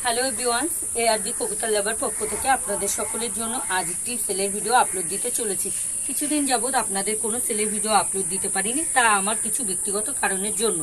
Hello everyone, ARB কবুতর লাভার পক্ষ থেকে আপনাদের সকলের জন্য আজ একটি সেলের ভিডিও আপলোড দিতে চলেছি। কিছুদিন যাবত আপনাদের কোনো সেলের ভিডিও আপলোড দিতে পারিনি, তা আমার কিছু ব্যক্তিগত কারণের জন্য।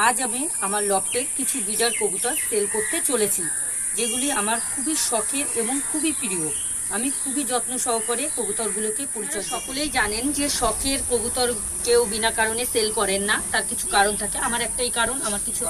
আজ আমি আমার লফটে কিছু বিডার কবুতর সেল করতে চলেছি, যেগুলি আমার খুবই শখের এবং খুবই প্রিয়। আমি খুবই যত্ন সহকারে কবুতরগুলোকে পরিচর্যা। সকলেই জানেন যে শখের কবুতর কেউ বিনা কারণে সেল করেন না, তার কিছু কারণ থাকে। আমার একটাই কারণ, আমার কিছু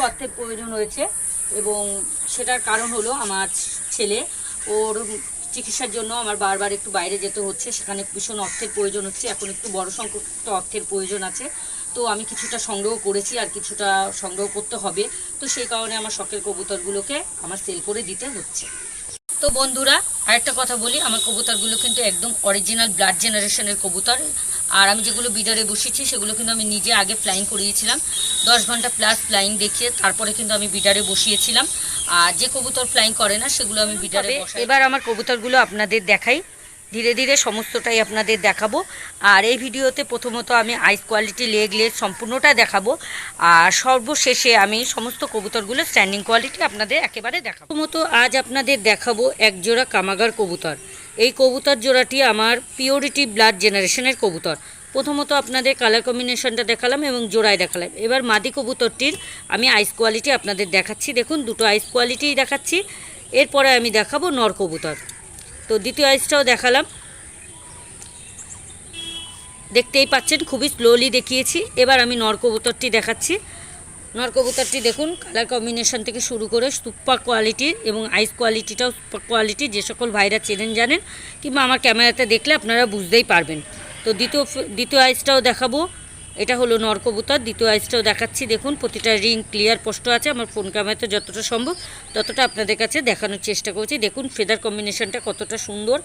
অর্থের প্রয়োজন হয়েছে, এবং সেটার কারণ হলো আমার ছেলে, ওর চিকিৎসার জন্য আমার বারবার একটু বাইরে যেতে হচ্ছে, সেখানে ভীষণ অর্থের প্রয়োজন হচ্ছে। এখন একটু বড় সংখ্যক অর্থের প্রয়োজন আছে, তো আমি কিছুটা সংগ্রহ করেছি আর কিছুটা সংগ্রহ করতে হবে। তো সেই কারণে আমার শখের কবুতরগুলোকে আমার সেল করে দিতে হচ্ছে। তো বন্ধুরা, আরেকটা কথা বলি, আমার কবুতরগুলো কিন্তু একদম অরিজিনাল ব্লাড জেনারেশনের কবুতর। আর আমি যেগুলো বিডারে বসিয়েছি সেগুলো কিন্তু আমি নিজে আগে ফ্লাইং করিয়েছিলাম, 10 ঘন্টা প্লাস ফ্লাইং দেখিয়ে তারপরে কিন্তু আমি বিডারে বসিয়েছিলাম। আর যে কবুতর ফ্লাইং করে না সেগুলো আমি বিডারে বসাই। এবার আমার কবুতরগুলো আপনাদের দেখাই, ধীরে ধীরে সমস্তটাই আপনাদের দেখাবো। আর এই ভিডিওতে প্রথমত আমি আইস কোয়ালিটি, লেগ সম্পূর্ণটা দেখাবো, আর সর্বশেষে আমি সমস্ত কবুতরগুলো স্ট্যান্ডিং কোয়ালিটি আপনাদের একেবারে দেখাবো। প্রথমত আজ আপনাদের দেখাবো এক জোড়া কামাগার কবুতর। এই কবুতর জোড়াটি আমার পিওরিটি ব্লাড জেনারেশনের কবুতর। প্রথমত আপনাদের কালার কম্বিনেশনটা দেখালাম এবং জোড়ায় দেখালাম। এবার মাদি কবুতরটির আমি আইস কোয়ালিটি আপনাদের দেখাচ্ছি। দেখুন, দুটো আইস কোয়ালিটিই দেখাচ্ছি। এরপরে আমি দেখাবো নর কবুতর। তো দ্বিতীয় আইসটাও দেখালাম, দেখতেই পাচ্ছেন খুবই স্লোলি দেখিয়েছি। এবার আমি নর কবুতরটি দেখাচ্ছি। নর কবুতরটি দেখুন, কালার কম্বিনেশন থেকে শুরু করে সুপার কোয়ালিটির, এবং আইস কোয়ালিটিটাও সুপার কোয়ালিটি। যে সকল ভাইরা চেনেন জানেন, কিংবা আমার ক্যামেরাতে দেখলে আপনারা বুঝতেই পারবেন। তো দ্বিতীয় আইসটাও দেখাবো। এটা হলো নর কবুতর। দ্বিতীয় আইসটাও দেখাচ্ছি। দেখুন, প্রতিটা রিং ক্লিয়ার স্পষ্ট আছে। আমার ফোন ক্যামেরাতে যতটা সম্ভব ততটা আপনাদের কাছে দেখানোর চেষ্টা করছি। দেখুন ফেদার কম্বিনেশনটা কতটা সুন্দর।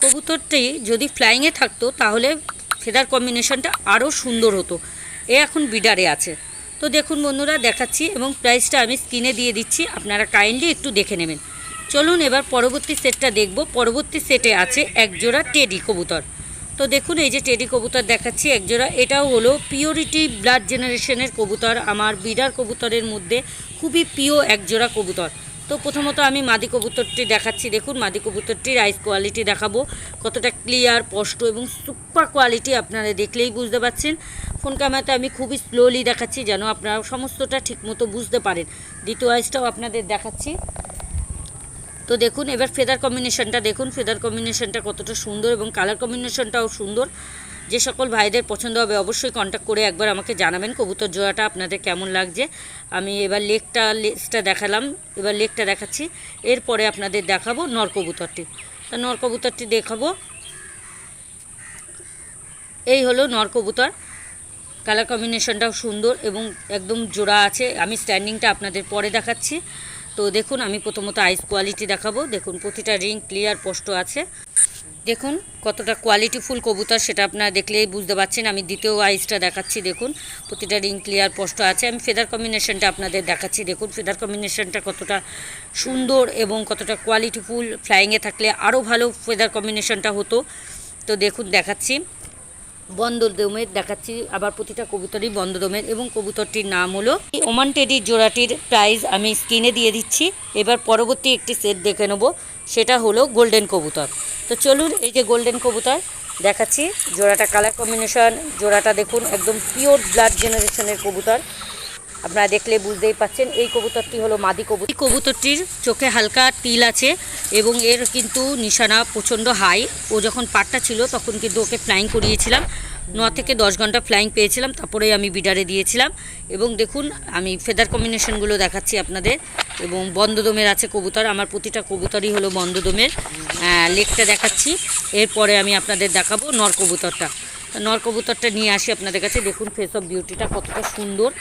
কবুতরটি যদি ফ্লাইংয়ে থাকতো তাহলে ফেদার কম্বিনেশনটা আরও সুন্দর হতো। এখন বিডারে আছে। তো দেখুন বন্ধুরা, দেখাচ্ছি এবং প্রাইসটা আমি স্ক্রিনে দিয়ে দিচ্ছি, আপনারা কাইন্ডলি একটু দেখে নেবেন। চলুন এবার পরবর্তী সেটটা দেখব। পরবর্তী সেটে আছে এক জোড়া টেডি কবুতর। তো দেখুন, এই যে টেডি কবুতর দেখাচ্ছি এক জোড়া, এটাও হলো পিওরিটি ব্লাড জেনারেশনের কবুতর। আমার বিডার কবুতরের মধ্যে খুবই প্রিয় এক জোড়া কবুতর। তো প্রথমত আমি মাদি কবুতরটি দেখাচ্ছি। দেখুন, মাদি কবুতরটির আইস কোয়ালিটি দেখাবো, কতটা ক্লিয়ার, স্পষ্ট এবং সুপার কোয়ালিটি। আপনারা দেখলেই বুঝতে পারছেন। ফোন ক্যামেরাতে আমি খুবই স্লোলি দেখাচ্ছি যেন আপনারা সমস্তটা ঠিকমতো বুঝতে পারেন। দ্বিতীয় আইসটাও আপনাদের দেখাচ্ছি। তো দেখুন, এবার ফেদার কম্বিনেশনটা দেখুন, ফেদার কম্বিনেশনটা কতটা সুন্দর এবং কালার কম্বিনেশনটাও সুন্দর। যে সকল ভাইদের পছন্দ হবে অবশ্যই কন্ট্যাক্ট করে একবার আমাকে জানাবেন কবুতর জোড়াটা আপনাদের কেমন লাগছে। আমি এবার লেজটা দেখালাম, এবার লেগটা দেখাচ্ছি। এরপরে আপনাদের দেখাবো নর কবুতরটি। তা নর কবুতরটি দেখাবো। এই হলো নর কবুতর। কালার কম্বিনেশনটাও সুন্দর এবং একদম জোড়া আছে। আমি স্ট্যান্ডিংটা আপনাদের পরে দেখাচ্ছি। তো দেখুন, আমি প্রথমত আইস কোয়ালিটি দেখাবো। দেখুন, প্রতিটা রিং ক্লিয়ার স্পষ্ট আছে। দেখুন কতটা কোয়ালিটিফুল কবুতর, সেটা আপনারা দেখলেই বুঝতে পারছেন। আমি দ্বিতীয় আইসটা দেখাচ্ছি। দেখুন, প্রতিটা রিং ক্লিয়ার স্পষ্ট আছে। আমি ফেদার কম্বিনেশনটা আপনাদের দেখাচ্ছি। দেখুন ফেদার কম্বিনেশনটা কতটা সুন্দর এবং কতটা কোয়ালিটিফুল। ফ্লাইংয়ে থাকলে আরও ভালো ফেদার কম্বিনেশনটা হতো। তো দেখুন, দেখাচ্ছি বন্ধ দমের দেখাচ্ছি। আবার প্রতিটা কবুতরই বন্ধ দমের, এবং কবুতরটির নাম হলো ওমান টেডি। জোড়াটির প্রাইস আমি স্ক্রিনে দিয়ে দিচ্ছি। এবার পরবর্তী একটি সেট দেখে নেব, সেটা হলো গোল্ডেন কবুতর। তো চলুন, এই যে গোল্ডেন কবুতর দেখাচ্ছি। জোড়াটা কালার কম্বিনেশন, জোড়াটা দেখুন একদম পিওর ব্লাড জেনারেশনের কবুতর। আপনারা দেখলে বুঝতেই পাচ্ছেন। এই কবুতরটি হলো মাদি কবুতর। এই কবুতরটির চোখে হালকা তিল আছে এবং এর কিন্তু নিশানা প্রচণ্ড হাই। ও যখন পাটটা ছিল তখন কিন্তু ওকে ফ্লাইং করিয়েছিলাম, 9 থেকে 10 ঘন্টা ফ্লাইং পেয়েছিলাম, তারপরে আমি বিডারে দিয়েছিলাম। এবং দেখুন, আমি ফেদার কম্বিনেশনগুলো দেখাচ্ছি আপনাদের। এবং বন্ধদমের আছে কবুতর, আমার প্রতিটা কবুতরই হলো বন্ধদমের। লেগটা দেখাচ্ছি। এরপরে আমি আপনাদের দেখাবো নর কবুতরটা। নর কবুতরটা নিয়ে আসি আপনাদের কাছে। দেখুন ফেস অফ বিউটিটা কতটা সুন্দর।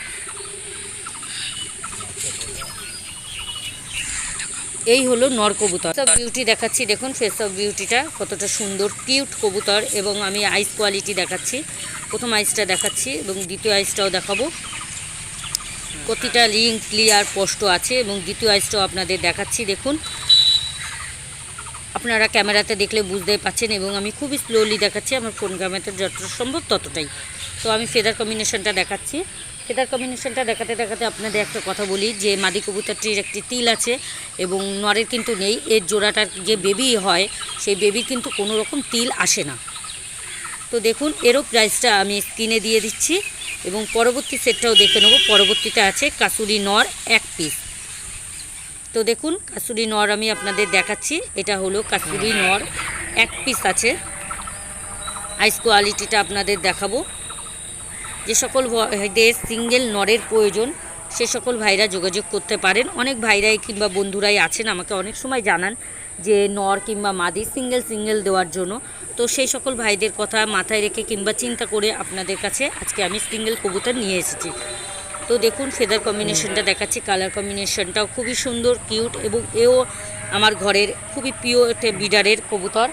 এই হলো নর কবুতর। ফেস অফ বিউটি দেখাচ্ছি। দেখুন ফেস অফ বিউটিটা কতটা সুন্দর, কিউট কবুতর। এবং আমি আইস কোয়ালিটি দেখাচ্ছি। প্রথম আইসটা দেখাচ্ছি এবং দ্বিতীয় আইসটাও দেখাবো। প্রতিটা রিং ক্লিয়ার স্পষ্ট আছে। এবং দ্বিতীয় আইসটাও আপনাদের দেখাচ্ছি। দেখুন, আপনারা ক্যামেরাতে দেখলে বুঝতেই পাচ্ছেন, এবং আমি খুবই স্লোলি দেখাচ্ছি। আমার ফোন ক্যামেরাতে যতটা সম্ভব ততটাই। তো আমি ফেদার কম্বিনেশনটা দেখাচ্ছি। ফেদার কম্বিনেশনটা দেখাতে দেখাতে আপনাদের একটা কথা বলি যে মাদি কবুতরটির একটি তিল আছে এবং নরের কিন্তু নেই। এর জোড়াটার যে বেবি হয় সেই বেবির কিন্তু কোনো রকম তিল আসে না। তো দেখুন এরও প্রাইসটা আমি স্ক্রিনে দিয়ে দিচ্ছি এবং পরবর্তী সেটটাও দেখে নেব। পরবর্তীতে আছে কাসুরি নর 1 পিস। তো দেখুন কাসুরি নর আমি আপনাদের দেখাচ্ছি। এটা হলো কাসুরি নর 1 পিস আছে। আইস কোয়ালিটিটা আপনাদের দেখাবো। যে সকল ভাইদের সিঙ্গেল নরের প্রয়োজন সে সকল ভাইরা যোগাযোগ করতে পারেন। অনেক ভাইরাই কিংবা বন্ধুরাই আছেন আমাকে অনেক সময় জানান যে নর কিংবা মাদি সিঙ্গেল দেওয়ার জন্য। তো সেই সকল ভাইদের কথা মাথায় রেখে কিংবা চিন্তা করে আপনাদের কাছে আজকে আমি সিঙ্গেল কবুতর নিয়ে এসেছি। তো দেখুন ফেদার কম্বিনেশনটা দেখাচ্ছি। কালার কম্বিনেশনটাও খুবই সুন্দর, কিউট এবং এও আমার ঘরের খুবই প্রিয় বিডারের কবুতর।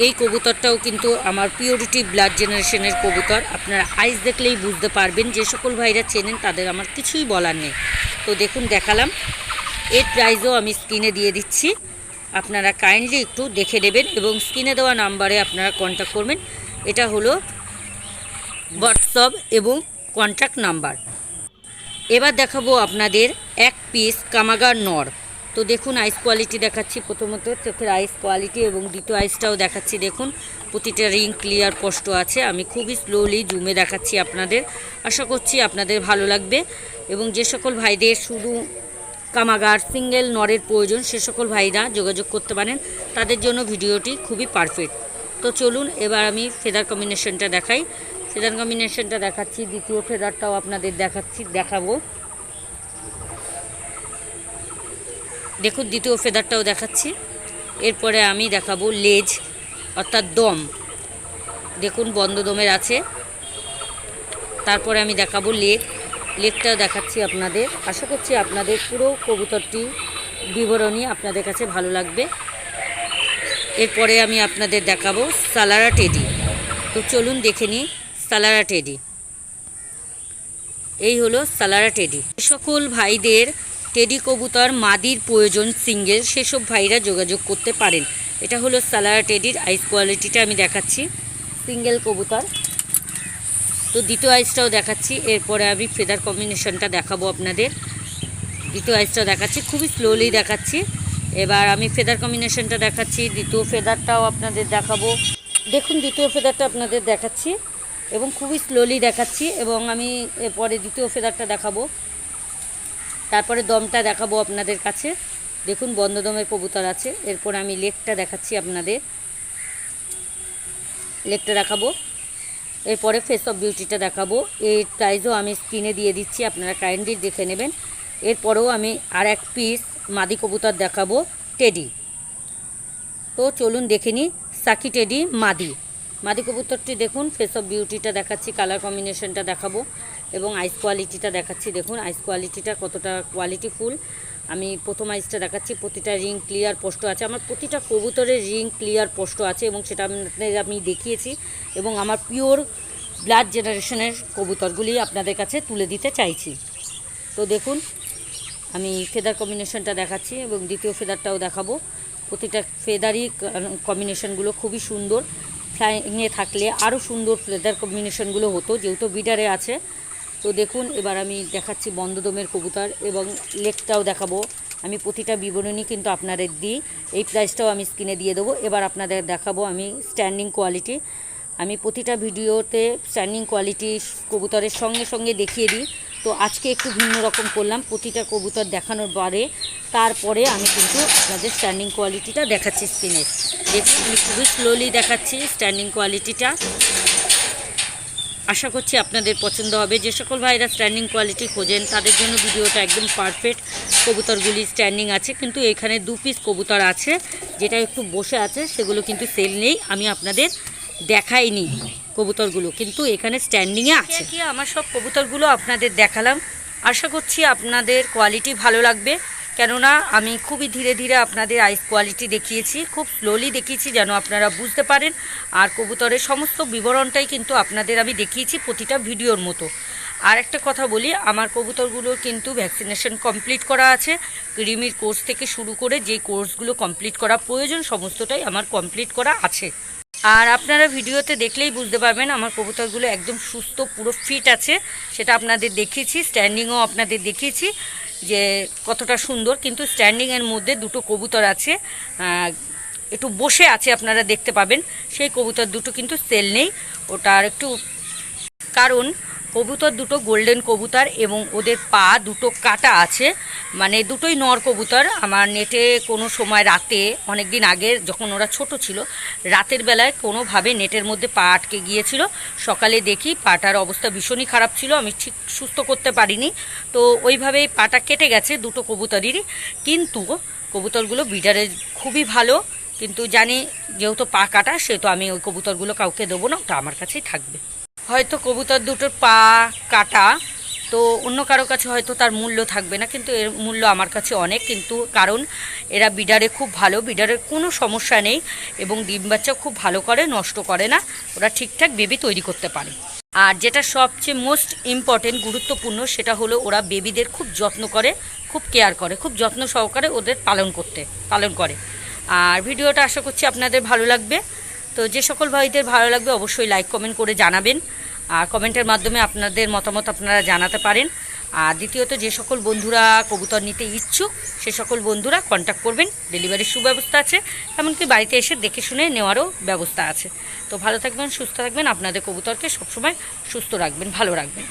এই কবুতরটাও কিন্তু আমার পিওরিটি ব্লাড জেনারেশনের কবুতর। আপনারা আইস দেখলেই বুঝতে পারবেন। যে সকল ভাইরা চেনেন তাদের আমার কিছুই বলার নেই। তো দেখুন দেখালাম। এর প্রাইসও আমি স্ক্রিনে দিয়ে দিচ্ছি, আপনারা কাইন্ডলি একটু দেখে নেবেন এবং স্ক্রিনে দেওয়া নাম্বারে আপনারা কন্ট্যাক্ট করবেন। এটা হলো হোয়াটসঅ্যাপ এবং কন্ট্যাক্ট নাম্বার। এবার দেখাবো আপনাদের 1 পিস কামাগার নর। তো দেখুন আইস কোয়ালিটি দেখাচ্ছি। প্রথমত চোখের আইস কোয়ালিটি এবং দ্বিতীয় আইসটাও দেখাচ্ছি। দেখুন প্রতিটা রিং ক্লিয়ার স্পষ্ট আছে। আমি খুবই স্লোলি জুমে দেখাচ্ছি আপনাদের। আশা করছি আপনাদের ভালো লাগবে এবং যে সকল ভাইদের শুধু কামাগার সিঙ্গেল নরের প্রয়োজন সে সকল ভাইরা যোগাযোগ করতে পারেন। তাদের জন্য ভিডিওটি খুবই পারফেক্ট। তো চলুন এবার আমি ফেদার কম্বিনেশনটা দেখাই। ফেদার কম্বিনেশনটা দেখাচ্ছি। দ্বিতীয় ফেদারটাও আপনাদের দেখাবো। দেখুন দ্বিতীয় ফেদারটাও দেখাচ্ছি। এরপরে আমি দেখাবো লেজ অর্থাৎ দম। দেখুন বন্ধ দমের আছে। তারপরে আমি দেখাবো লেগটাও দেখাচ্ছি আপনাদের। আশা করছি আপনাদের পুরো কবুতরটি বিবরণী আপনাদের কাছে ভালো লাগবে। এরপরে আমি আপনাদের দেখাবো সালারা টেডি। তো চলুন দেখে নিই সালারা টেডি। এই হলো সালারা টেডি। সকল ভাইদের টেডি কবুতর মাদির প্রয়োজন সিঙ্গেল সেসব ভাইরা যোগাযোগ করতে পারেন। এটা হলো সালারা টেডির আইস কোয়ালিটিটা আমি দেখাচ্ছি। সিঙ্গেল কবুতর। তো দ্বিতীয় আইসটাও দেখাচ্ছি। এরপরে আমি ফেদার কম্বিনেশনটা দেখাবো আপনাদের। দ্বিতীয় আইসটাও দেখাচ্ছি, খুবই স্লোলি দেখাচ্ছি। এবার আমি ফেদার কম্বিনেশনটা দেখাচ্ছি। দ্বিতীয় ফেদারটাও আপনাদের দেখাবো। দেখুন দ্বিতীয় ফেদারটা আপনাদের দেখাচ্ছি এবং খুবই স্লোলি দেখাচ্ছি এবং আমি এরপরে দ্বিতীয় ফেদারটা দেখাবো। তারপরে দমটা দেখাবো আপনাদের কাছে। দেখুন বন্ধ দমের কবুতর আছে। এরপর আমি লেগটা দেখাচ্ছি আপনাদের। লেগটা দেখাবো। এরপরে ফেস অফ বিউটিটা দেখাবো। এর প্রাইসও আমি স্ক্রিনে দিয়ে দিচ্ছি, আপনারা কাইন্ডলি দেখে নেবেন। এরপরেও আমি আর 1 পিস মাদি কবুতর দেখাবো টেডি। তো চলুন দেখে নিই সাকি টেডি মাদি কবুতরটি। দেখুন ফেস অফ বিউটিটা দেখাচ্ছি, কালার কম্বিনেশনটা দেখাবো এবং আইস কোয়ালিটিটা দেখাচ্ছি। দেখুন আইস কোয়ালিটিটা কতটা কোয়ালিটিফুল। আমি প্রথম আইসটা দেখাচ্ছি। প্রতিটা রিং ক্লিয়ার স্পষ্ট আছে। আমার প্রতিটা কবুতরের রিং ক্লিয়ার স্পষ্ট আছে এবং সেটা আমি দেখিয়েছি এবং আমার পিওর ব্লাড জেনারেশনের কবুতরগুলি আপনাদের কাছে তুলে দিতে চাইছি। তো দেখুন আমি ফেদার কম্বিনেশনটা দেখাচ্ছি এবং দ্বিতীয় ফেদারটাও দেখাবো। প্রতিটা ফেদারই কম্বিনেশনগুলো খুবই সুন্দর। ফ্লাইংয়ে থাকলে আরও সুন্দর ফেদার কম্বিনেশনগুলো হতো, যেহেতু বিডারে আছে। তো দেখুন এবার আমি দেখাচ্ছি বন্ধ দমের কবুতর এবং লেগটাও দেখাবো। আমি প্রতিটা বিবরণী কিন্তু আপনাদের দিই। এই প্রাইসটাও আমি স্ক্রিনে দিয়ে দেবো। এবার আপনাদের দেখাবো আমি স্ট্যান্ডিং কোয়ালিটি। আমি প্রতিটা ভিডিওতে স্ট্যান্ডিং কোয়ালিটি কবুতরের সঙ্গে সঙ্গে দেখিয়ে দিই। তো আজকে একটু ভিন্ন রকম করলাম, প্রতিটা কবুতর দেখানোর পরে তারপরে আমি কিন্তু আপনাদের স্ট্যান্ডিং কোয়ালিটিটা দেখাচ্ছি স্ক্রিনে। দেখুন আমি খুবই স্লোলি দেখাচ্ছি স্ট্যান্ডিং কোয়ালিটিটা। আশা করছি আপনাদের পছন্দ হবে। যে সকল ভাইরা স্ট্যান্ডিং কোয়ালিটি খোঁজেন তাদের জন্য ভিডিওটা একদম পারফেক্ট। কবুতরগুলি স্ট্যান্ডিং আছে, কিন্তু এখানে 2 পিস কবুতর আছে যেটা একটু বসে আছে, সেগুলো কিন্তু সেল নেই। আমি আপনাদের দেখাইনি কবুতরগুলো, কিন্তু এখানে স্ট্যান্ডিংয়ে আছে। কি আমার সব কবুতরগুলো আপনাদের দেখালাম। আশা করছি আপনাদের কোয়ালিটি ভালো লাগবে, কেননা আমি খুবই ধীরে ধীরে আপনাদের আইস কোয়ালিটি দেখিয়েছি, খুব স্লোলি দেখিয়েছি যেন আপনারা বুঝতে পারেন। আর কবুতরের সমস্ত বিবরণটাই কিন্তু আপনাদের আমি দেখিয়েছি প্রতিটা ভিডিওর মতো। আর একটা কথা বলি, আমার কবুতরগুলোর কিন্তু ভ্যাকসিনেশন কমপ্লিট করা আছে। কৃমির কোর্স থেকে শুরু করে যেই কোর্সগুলো কমপ্লিট করা প্রয়োজন সমস্তটাই আমার কমপ্লিট করা আছে। আর আপনারা ভিডিওতে দেখলেই বুঝতে পারবেন আমার কবুতরগুলো একদম সুস্থ, পুরো ফিট আছে। সেটা আপনাদের দেখিয়েছি, স্ট্যান্ডিংও আপনাদের দেখিয়েছি যে কতটা সুন্দর। কিন্তু স্ট্যান্ডিংয়ের মধ্যে দুটো কবুতর আছে, একটু বসে আছে, আপনারা দেখতে পাবেন। সেই কবুতর দুটো কিন্তু সেল নেই, ওটার একটু কারণ কবুতর দুটো গোল্ডেন কবুতর এবং ওদের পা দুটো কাটা আছে, মানে দুটোই নর কবুতর। আমার নেটে কোনো সময় রাতে, অনেক দিন আগে যখন ওরা ছোট ছিল, রাতের বেলায় কোনোভাবে নেটের মধ্যে পা আটকে গিয়েছিল। সকালে দেখি পাটার অবস্থা ভীষণই খারাপ ছিল, আমি ঠিক সুস্থ করতে পারিনি, তো ওইভাবেই পাটা কেটে গেছে দুটো কবুতরেরই। কিন্তু কবুতরগুলো বিডারে খুবই ভালো, কিন্তু জানি যেহেতু পা কাটা, সেহেতু আমি ওই কবুতরগুলো কাউকে দেবো না, ওটা আমার কাছেই থাকবে। হয়তো কবুতর দুটোর পা কাটা, তো অন্য কারো কাছে হয়তো তার মূল্য থাকবে না, কিন্তু এর মূল্য আমার কাছে অনেক। কিন্তু কারণ এরা বিডারে খুব ভালো, বিডারের কোনো সমস্যা নেই এবং ডিম বাচ্চা খুব ভালো করে, নষ্ট করে না, ওরা ঠিকঠাক বেবি তৈরি করতে পারে। আর যেটা সবচেয়ে মোস্ট ইম্পর্টেন্ট, গুরুত্বপূর্ণ, সেটা হলো ওরা বেবিদের খুব যত্ন করে, খুব কেয়ার করে, খুব যত্ন সহকারে ওদের পালন করে। আর ভিডিওটা আশা করছি আপনাদের ভালো লাগবে। তো যে সকল ভাইদের ভালো লাগবে অবশ্যই লাইক কমেন্ট করে জানাবেন, আর কমেন্টের মাধ্যমে আপনাদের মতামত আপনারা জানাতে পারেন। আর দ্বিতীয়ত, যে সকল বন্ধুরা কবুতর নিতে ইচ্ছুক সে সকল বন্ধুরা কন্ট্যাক্ট করবেন, ডেলিভারির সুব্যবস্থা আছে, এমনকি বাড়িতে এসে দেখে শুনে নেওয়ারও ব্যবস্থা আছে। তো ভালো থাকবেন, সুস্থ থাকবেন, আপনাদের কবুতরকে সবসময় সুস্থ রাখবেন, ভালো রাখবেন।